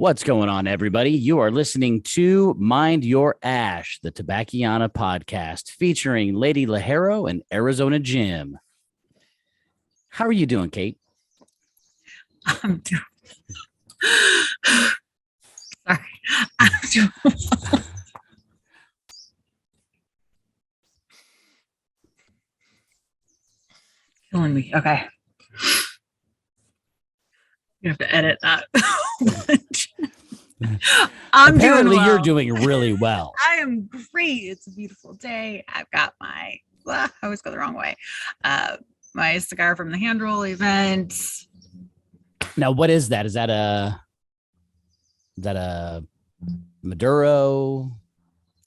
What's going on, everybody? You are listening to Mind Your Ash, the Tobacciana podcast featuring Lady Ligero and Arizona Jim. How are you doing, Kate? I'm doing. Sorry. I'm doing. Killing me. Okay. You have to edit that. Apparently, you're doing really well. I am great. It's a beautiful day. I've got my, I always go the wrong way. My cigar from the hand roll event. Now, what is that? Is that a Maduro?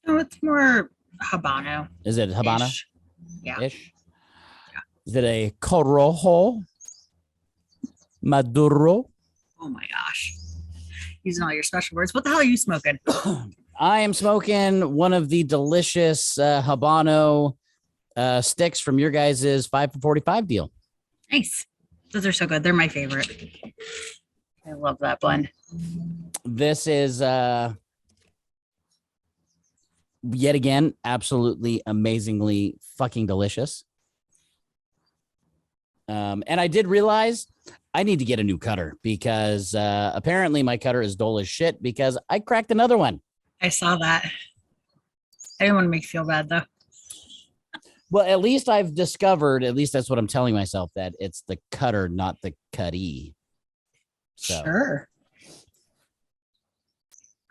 No, it's more Habano. Is it Habana? Yeah. Ish? Yeah. Is it a Corojo? Maduro? Oh my gosh. Using all your special words. What the hell are you smoking? I am smoking one of the delicious Habano sticks from your guys' 5 for 45 deal. Nice. Those are so good. They're my favorite. I love that blend. This is yet again absolutely amazingly fucking delicious. And I did realize I need to get a new cutter because apparently my cutter is dull as shit because I cracked another one. I saw that. I didn't want to make you feel bad though. Well, at least I've discovered, at least that's what I'm telling myself, that it's the cutter, not the cutty. So sure.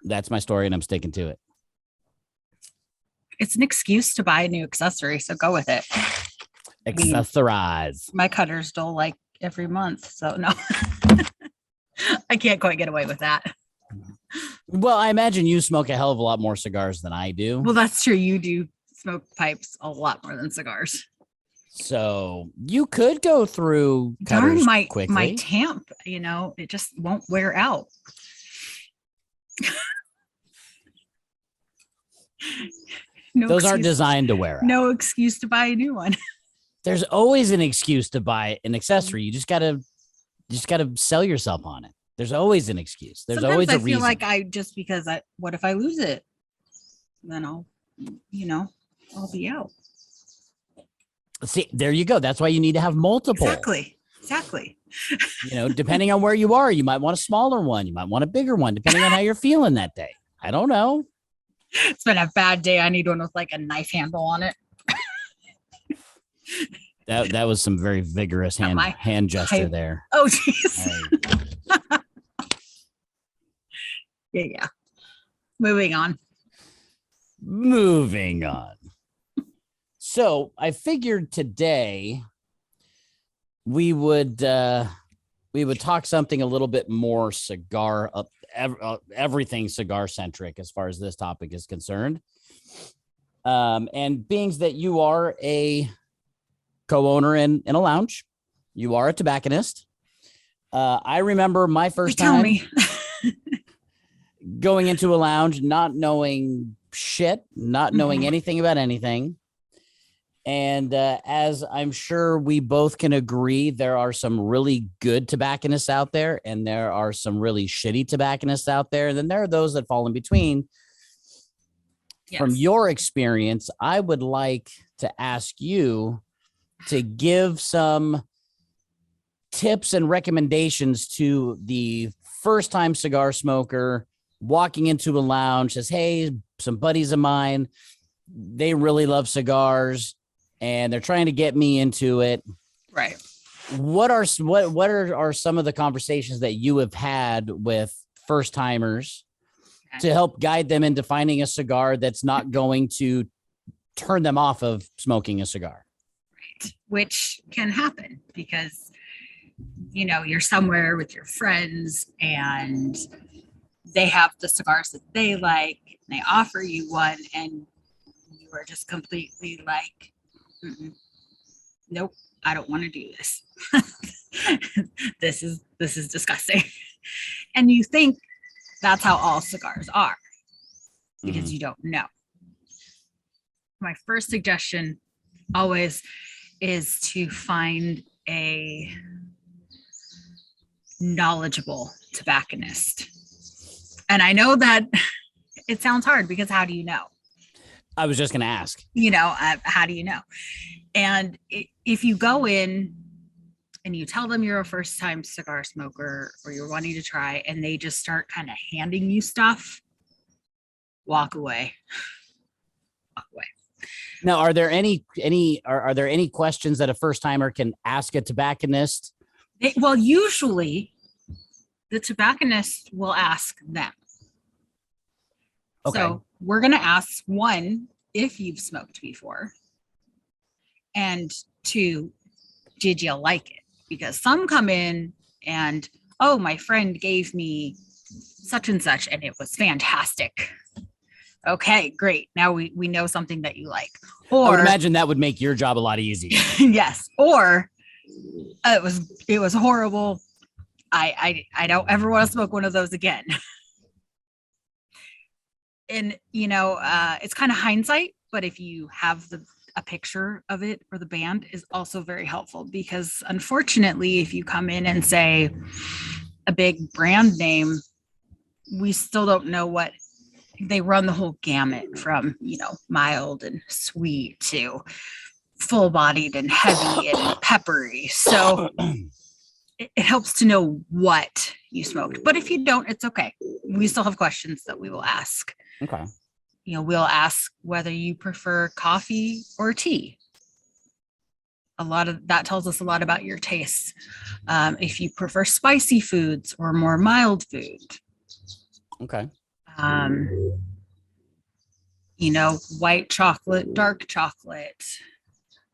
That's my story and I'm sticking to it. It's an excuse to buy a new accessory, so go with it. Accessorize. My cutter's dull like every month, so no. I can't quite get away with that. Well, I imagine you smoke a hell of a lot more cigars than I do. Well, that's true. You do smoke pipes a lot more than cigars. So you could go through cutters quickly. My tamp, it just won't wear out. Those aren't designed to wear out. No excuse to buy a new one. There's always an excuse to buy an accessory. You just gotta sell yourself on it. There's always an excuse. There's always a reason. I feel like what if I lose it? Then I'll be out. See, there you go. That's why you need to have multiple. Exactly. Depending on where you are, you might want a smaller one. You might want a bigger one, depending on how you're feeling that day. I don't know. It's been a bad day. I need one with like a knife handle on it. That was some very vigorous hand gesture there. Oh, jeez. Yeah. Moving on. So I figured today we would talk something a little bit more cigar everything cigar centric as far as this topic is concerned. And being that you are a co-owner in a lounge, you are a tobacconist. I remember my first time going into a lounge, not knowing shit, not knowing anything about anything. And as I'm sure we both can agree, there are some really good tobacconists out there and there are some really shitty tobacconists out there. And then there are those that fall in between. Yes. From your experience, I would like to ask you to give some tips and recommendations to the first time cigar smoker walking into a lounge, says, hey, some buddies of mine, they really love cigars and they're trying to get me into it. Right. What are some of the conversations that you have had with first timers to help guide them into finding a cigar that's not going to turn them off of smoking a cigar? Right. Which can happen because, you're somewhere with your friends and they have the cigars that they like, and they offer you one and you are just completely like, nope, I don't want to do this. This is disgusting. And you think that's how all cigars are because you don't know. My first suggestion always is to find a knowledgeable tobacconist. And I know that it sounds hard because how do you know? I was just going to ask. How do you know? And if you go in and you tell them you're a first time cigar smoker or you're wanting to try and they just start kind of handing you stuff, walk away. Walk away. Now, are there any questions that a first timer can ask a tobacconist? Well, usually the tobacconist will ask them. Okay. So we're going to ask, one, if you've smoked before, and two, did you like it? Because some come in and, oh, my friend gave me such and such and it was fantastic. Okay, great. Now we know something that you like. Or I would imagine that would make your job a lot easier. yes. Or it was horrible. I don't ever want to smoke one of those again. And it's kind of hindsight, but if you have a picture of it or the band is also very helpful, because unfortunately, if you come in and say a big brand name, we still don't know what they run, the whole gamut from, mild and sweet to full bodied and heavy and peppery. So it helps to know what you smoked. But if you don't, it's okay. We still have questions that we will ask. Okay. We'll ask whether you prefer coffee or tea. A lot of that tells us a lot about your tastes. If you prefer spicy foods or more mild food. Okay. White chocolate, dark chocolate.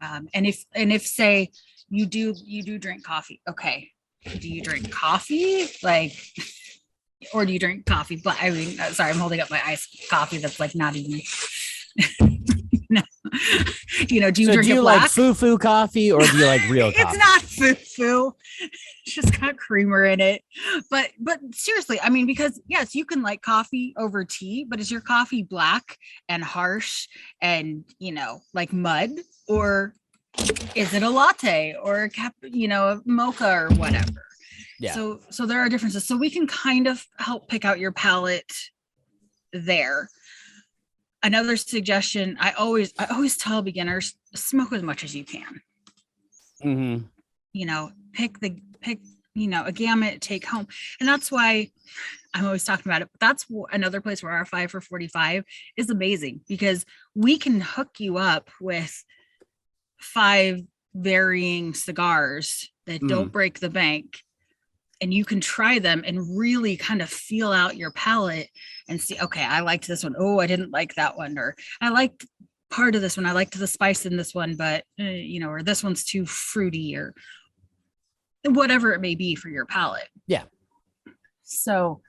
And if say you do drink coffee, okay. Do you drink coffee? Or do you drink coffee? But I mean, sorry, I'm holding up my iced coffee that's not even. No. Do you drink it black? Like foo-foo coffee, or do you like real coffee? It's not foo-foo. It's just got creamer in it. But seriously, I mean, because yes, you can like coffee over tea, but is your coffee black and harsh and like mud, or is it a latte or a mocha or whatever? Yeah. So there are differences. So we can kind of help pick out your palate there. Another suggestion, I always tell beginners, smoke as much as you can. Mm-hmm. Pick a gamut, take home. And that's why I'm always talking about it. But that's another place where our 5 for 45 is amazing, because we can hook you up with 5 varying cigars that don't break the bank. And you can try them and really kind of feel out your palate and see, okay, I liked this one. Oh, I didn't like that one. Or I liked part of this one. I liked the spice in this one, but, or this one's too fruity, or whatever it may be for your palate. Yeah. So.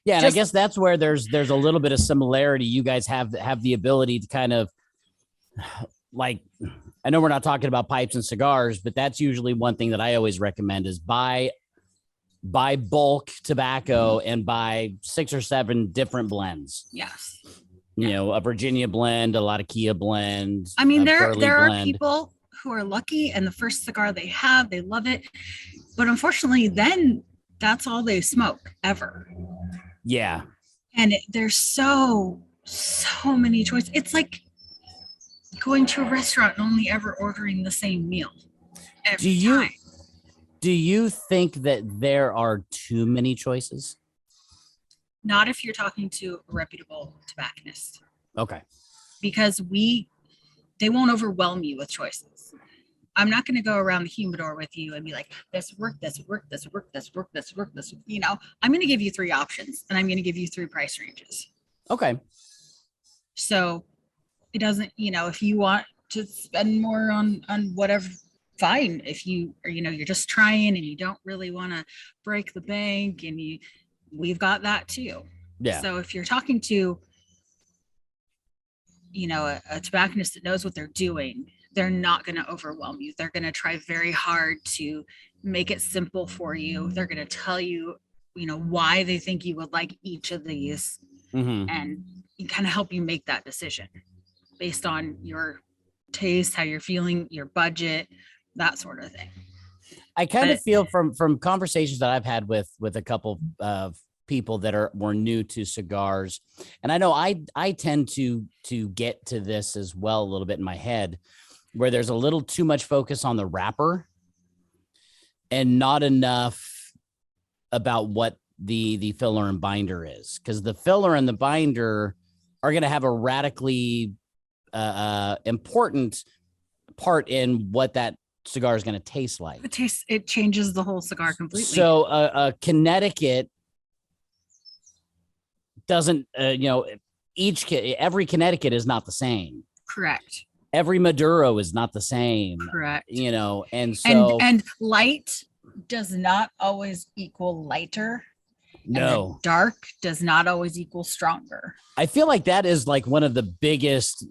Yeah. And I guess that's where there's a little bit of similarity. You guys have the ability to kind of I know we're not talking about pipes and cigars, but that's usually one thing that I always recommend is buy bulk tobacco and buy 6 or 7 different blends. Yes. A Virginia blend, a lot of Kia blends. I mean, there are people who are lucky and the first cigar they have, they love it. But unfortunately, then that's all they smoke ever. Yeah. And there's so many choices. It's like going to a restaurant and only ever ordering the same meal every time. Do you think that there are too many choices? Not if you're talking to a reputable tobacconist. Okay. Because they won't overwhelm you with choices. I'm not going to go around the humidor with you and be like, this work, this work, this work, this work, this work, this. I'm going to give you 3 options and I'm going to give you 3 price ranges. Okay. So it doesn't, if you want to spend more on whatever, fine. If you're just trying and you don't really want to break the bank, and we've got that too. Yeah. So if you're talking to, a tobacconist that knows what they're doing, they're not going to overwhelm you. They're going to try very hard to make it simple for you. They're going to tell you, why they think you would like each of these, and kind of help you make that decision based on your taste, how you're feeling, your budget, that sort of thing. I kind of feel from conversations that I've had with a couple of people that were new to cigars. And I know I tend to get to this as well a little bit in my head, where there's a little too much focus on the wrapper and not enough about what the filler and binder is, because the filler and the binder are going to have a radically important part in what that cigar is going to taste like. It changes the whole cigar completely. So Connecticut doesn't, every Connecticut is not the same. Correct. Every Maduro is not the same. Correct. And so and light does not always equal lighter. No. And dark does not always equal stronger. I feel like that is like one of the biggest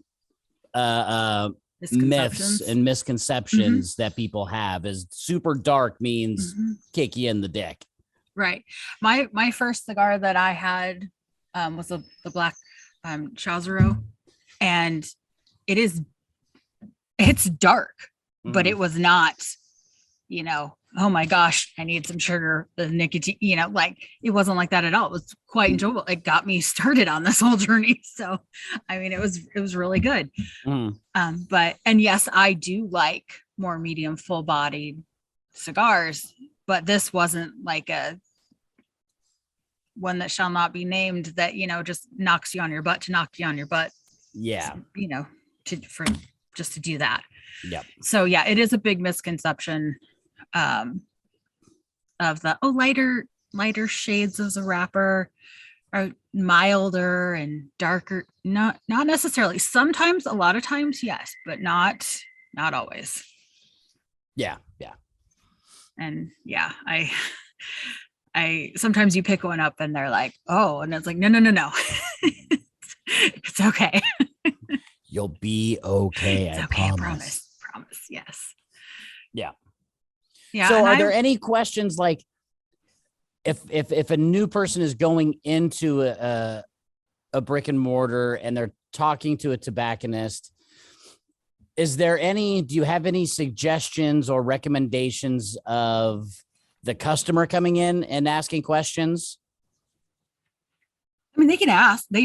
myths and misconceptions that people have, is super dark means kick you in the dick. Right. My first cigar that I had was the black Chazaro, and it's dark, but it was not, oh my gosh, I need some sugar, the nicotine, it wasn't like that at all. It was quite enjoyable. It got me started on this whole journey. So, I mean, it was really good. And yes, I do like more medium, full bodied cigars, but this wasn't like a one that shall not be named that, just knocks you on your butt to knock you on your butt. Yeah. Just to do that. Yep. So yeah, it is a big misconception of the lighter shades of the wrapper are milder and darker. Not necessarily. Sometimes, a lot of times, yes, but not always. Yeah. And yeah, I sometimes you pick one up and they're like, oh, and it's like, no. It's okay. You'll be okay. It's I okay. promise. I promise. Yes. Yeah. Yeah. So are there any questions, like if a new person is going into a brick and mortar and they're talking to a tobacconist, do you have any suggestions or recommendations of the customer coming in and asking questions? I mean, they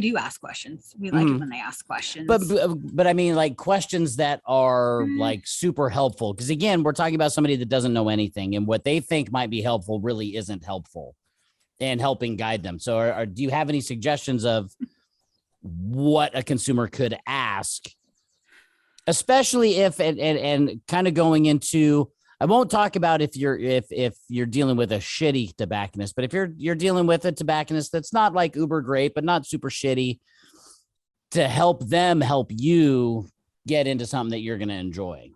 do ask questions. We like it when they ask questions. But I mean, like, questions that are like super helpful. Because again, we're talking about somebody that doesn't know anything, and what they think might be helpful really isn't helpful and helping guide them. So do you have any suggestions of what a consumer could ask? Especially if, and kind of going into, I won't talk about if you're dealing with a shitty tobacconist, but if you're dealing with a tobacconist that's not like uber great, but not super shitty, to help them help you get into something that you're going to enjoy.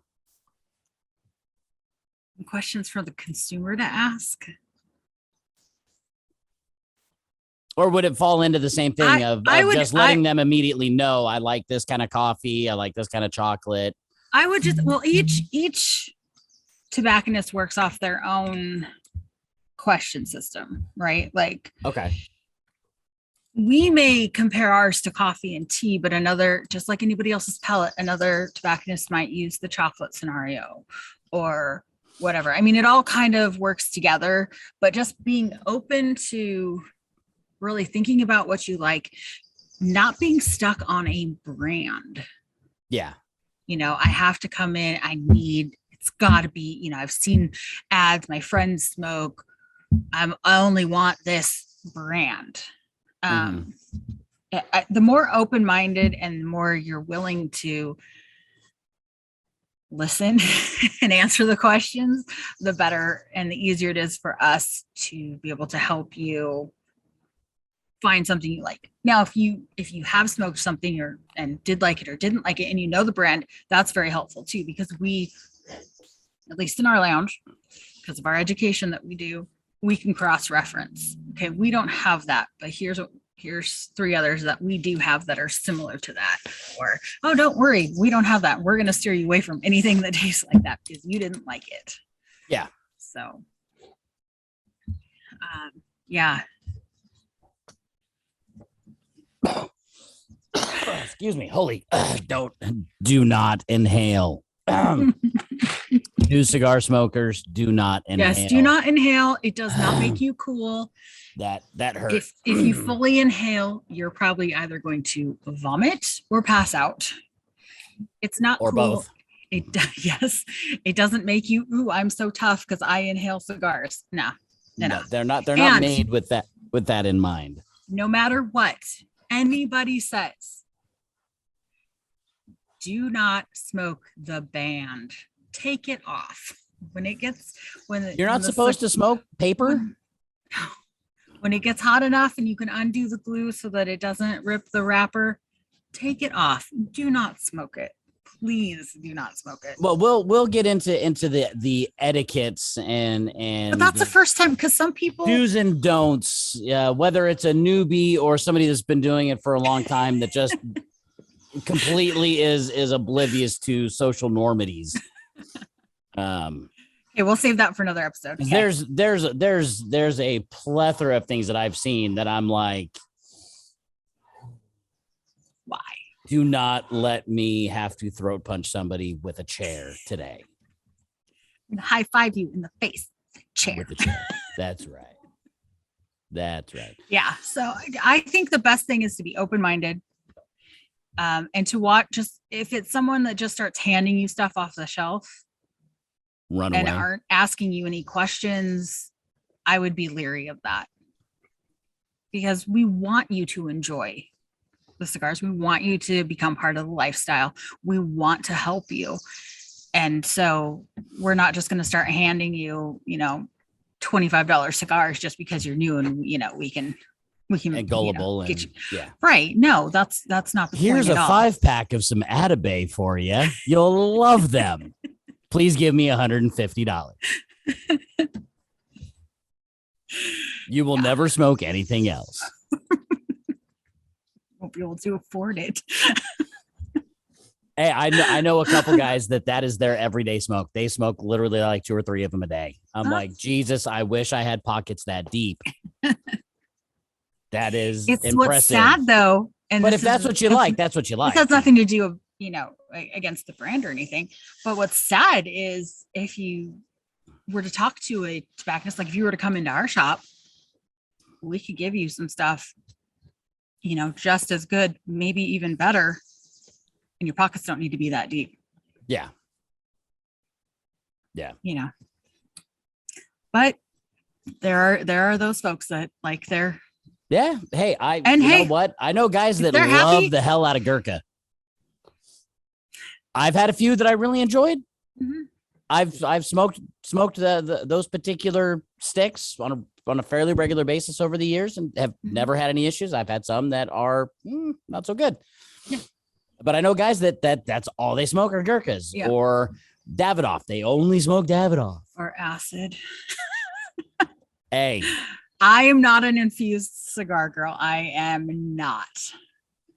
Questions for the consumer to ask? Or would it fall into the same thing of just letting them immediately know, I like this kind of coffee, I like this kind of chocolate? I would just, each tobacconist works off their own question system, right? Like, okay, we may compare ours to coffee and tea, but another, just like anybody else's palate, another tobacconist might use the chocolate scenario or whatever. I mean, it all kind of works together, but just being open to really thinking about what you like, not being stuck on a brand. Yeah. I have to come in, it's got to be, I've seen ads, my friends smoke, I only want this brand. The more open-minded and the more you're willing to listen and answer the questions, the better and the easier it is for us to be able to help you find something you like. Now, if you have smoked something and did like it or didn't like it, and the brand, that's very helpful too, because we, at least in our lounge, because of our education that we do, we can cross-reference. Okay, we don't have that, but here's 3 others that we do have that are similar to that. Or, oh, don't worry, we don't have that. We're going to steer you away from anything that tastes like that because you didn't like it. Yeah. So, yeah. Excuse me. Do not inhale. New cigar smokers, do not inhale. Yes, do not inhale. It does not make you cool. That hurts. If you fully inhale, you're probably either going to vomit or pass out. It's not or cool. both. Yes, it doesn't make you, ooh, I'm so tough because I inhale cigars. No, they're not made with that in mind. No matter what anybody says, do not smoke the band. Take it off. You're not supposed to smoke paper. When it gets hot enough and you can undo the glue so that it doesn't rip the wrapper, take it off. Do not smoke it. Please do not smoke it. Well, we'll get into the etiquettes and but that's the first time, because some people do's and don'ts, whether it's a newbie or somebody that's been doing it for a long time that just completely is oblivious to social normities. Okay, we'll save that for another episode. Okay. There's a plethora of things that I've seen that I'm like, why? Do not let me have to throat punch somebody with a chair today. High five you in the face. Chair. With the chair. That's right. That's right. Yeah. So I think the best thing is to be open-minded. And to watch, just if it's someone that just starts handing you stuff off the shelf, run and away. Aren't asking you any questions, I would be leery of that, because we want you to enjoy the cigars. We want you to become part of the lifestyle. We want to help you. And so we're not just going to start handing you, $25 cigars just because you're new and, we can and gullible get you. Yeah. Right. No, that's not the Here's point a 5-pack of some Atabay for you. You'll love them. Please give me $150. You will never smoke anything else. Won't be able to afford it. Hey, I know a couple guys that is their everyday smoke. They smoke literally like 2 or 3 of them a day. I'm like, Jesus, I wish I had pockets that deep. That is it's impressive. What's sad though. But if that's what you like, that's what you like. It has nothing to do, against the brand or anything. But what's sad is if you were to talk to a tobacconist, like if you were to come into our shop, we could give you some stuff, just as good, maybe even better. And your pockets don't need to be that deep. Yeah. But there are those folks that like their. Yeah. Hey, know what? I know guys that love the hell out of Gurkha. I've had a few that I really enjoyed. Mm-hmm. I've smoked those particular sticks on a fairly regular basis over the years and have never had any issues. I've had some that are not so good. Yeah. But I know guys that's all they smoke are Gurkhas or Davidoff. They only smoke Davidoff or acid. Hey, I am not an infused cigar girl. I am not.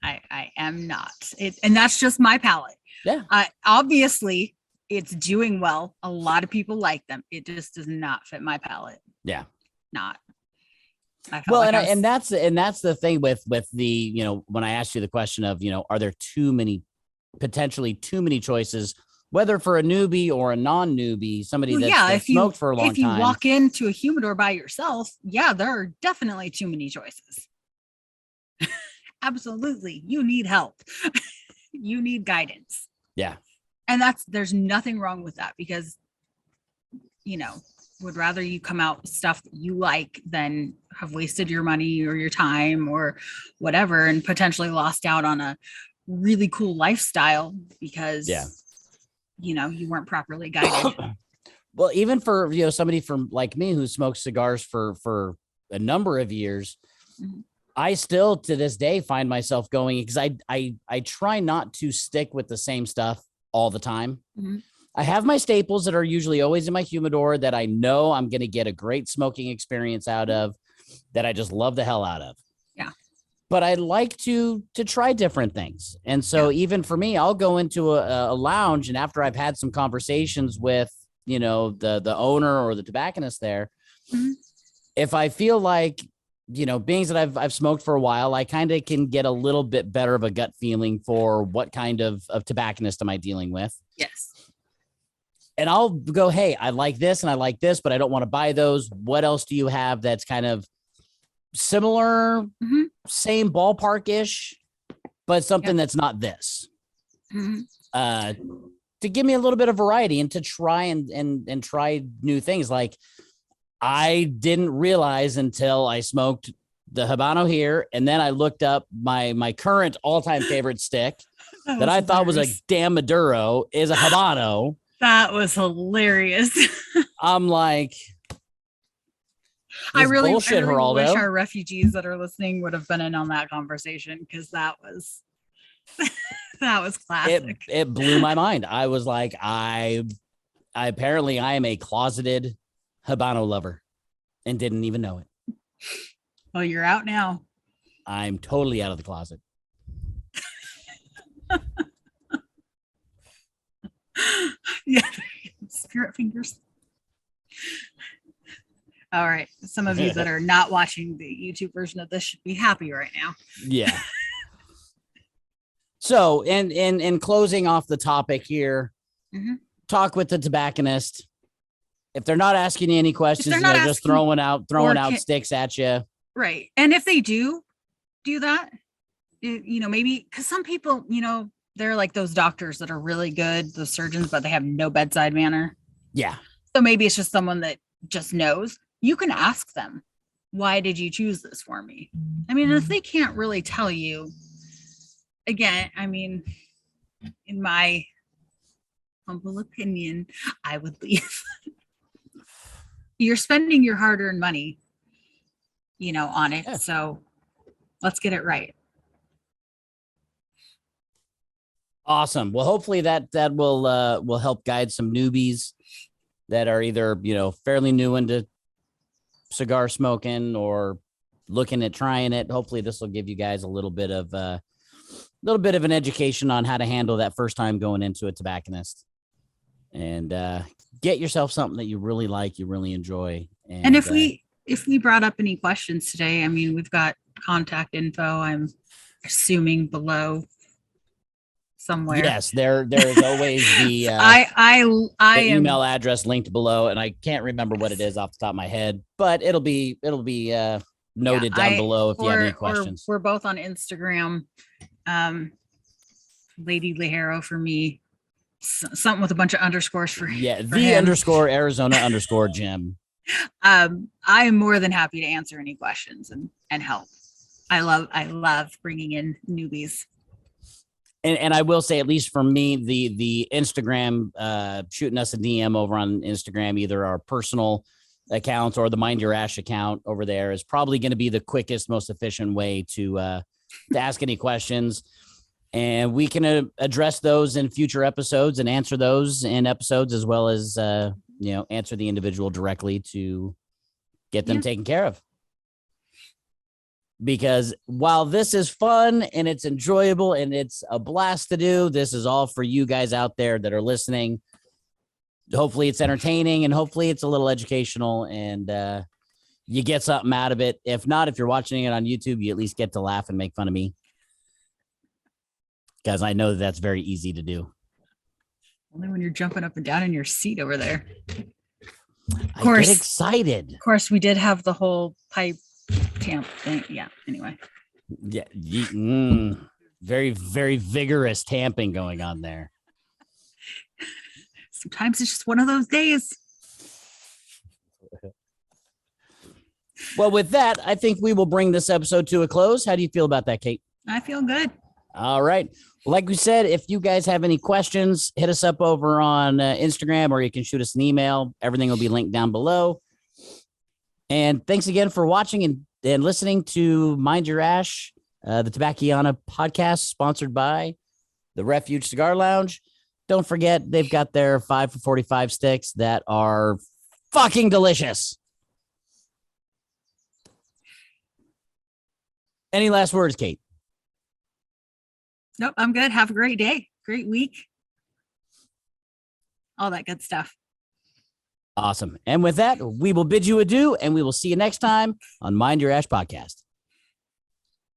I am not. And that's just my palate. Yeah. Obviously, it's doing well. A lot of people like them. It just does not fit my palate. Yeah. Not. Well, and that's the thing with the, when I asked you the question of, are there potentially too many choices, whether for a newbie or a non-newbie, somebody that's smoked for a long time. If you walk into a humidor by yourself, there are definitely too many choices. Absolutely. You need help. You need guidance. Yeah. And there's nothing wrong with that, because, would rather you come out with stuff that you like than have wasted your money or your time or whatever and potentially lost out on a really cool lifestyle because, you weren't properly guided. Well, even for, somebody from like me who smokes cigars for a number of years, I still to this day find myself going, because I try not to stick with the same stuff all the time. Mm-hmm. I have my staples that are usually always in my humidor that I know I'm going to get a great smoking experience out of, that I just love the hell out of. Yeah. But I like to try different things. And so even for me, I'll go into a lounge, and after I've had some conversations with, the owner or the tobacconist there, if I feel like, being that I've smoked for a while, I kind of can get a little bit better of a gut feeling for what kind of tobacconist am I dealing with. Yes. and I'll go, hey, I like this and I like this, but I don't want to buy those. What else do you have that's kind of similar, same ballpark ish, but something that's not this? To give me a little bit of variety and to try and try new things. Like, I didn't realize until I smoked the Habano here, and then I looked up my current all-time favorite stick that I thought was a damn Maduro is a Habano. That was hilarious. I'm like, I really wish our refugees that are listening would have been in on that conversation, because that was that was classic. It blew my mind. I was like, I apparently I am a closeted Habano lover and didn't even know it. Well, you're out now. I'm totally out of the closet. Yeah, spirit fingers. All right, some of you that are not watching the YouTube version of this should be happy right now. Yeah. So, in closing off the topic here, talk with the tobacconist. If they're not asking you any questions, they're just throwing out sticks at you. Right. And if they do that, maybe because some people, they're like those doctors that are really good, the surgeons, but they have no bedside manner. Yeah. So maybe it's just someone that just knows. You can ask them, why did you choose this for me? I mean, if they can't really tell you, again, I mean, in my humble opinion, I would leave. You're spending your hard-earned money, on it. Yeah. So let's get it right. Awesome. Well, hopefully that will help guide some newbies that are either, fairly new into cigar smoking or looking at trying it. Hopefully this will give you guys a little bit of an education on how to handle that first time going into a tobacconist, and get yourself something that you really like, you really enjoy. And if we brought up any questions today, I mean, we've got contact info, I'm assuming, below somewhere. Yes, there is always the email address linked below, and I can't remember what it is off the top of my head, but it'll be noted down below if you have any questions. We're both on Instagram. Lady Ligero for me, something with a bunch of underscores for him. _Arizona _Jim. I am more than happy to answer any questions and help. I love bringing in newbies. And I will say, at least for me, the Instagram, shooting us a DM over on Instagram, either our personal accounts or the Mind Your Ash account over there, is probably going to be the quickest, most efficient way to ask any questions. And we can address those in future episodes and answer those in episodes, as well as, answer the individual directly to get them taken care of. Because while this is fun and it's enjoyable and it's a blast to do, this is all for you guys out there that are listening. Hopefully it's entertaining, and hopefully it's a little educational, and you get something out of it. If not, if you're watching it on YouTube, you at least get to laugh and make fun of me, because I know that's very easy to do. Only when you're jumping up and down in your seat over there. Of course, I get excited. Of course, we did have the whole pipe tamp thing. Yeah. Anyway. Yeah. Very, very vigorous tamping going on there. Sometimes it's just one of those days. Well, with that, I think we will bring this episode to a close. How do you feel about that, Kate? I feel good. All right. Well, like we said, if you guys have any questions, hit us up over on Instagram, or you can shoot us an email. Everything will be linked down below. And thanks again for watching and listening to Mind Your Ash, the Tobacciana podcast, sponsored by the Refuge Cigar Lounge. Don't forget, they've got their 5 for 45 sticks that are fucking delicious. Any last words, Kate? Nope, I'm good. Have a great day. Great week. All that good stuff. Awesome. And with that, we will bid you adieu, and we will see you next time on Mind Your Ash Podcast.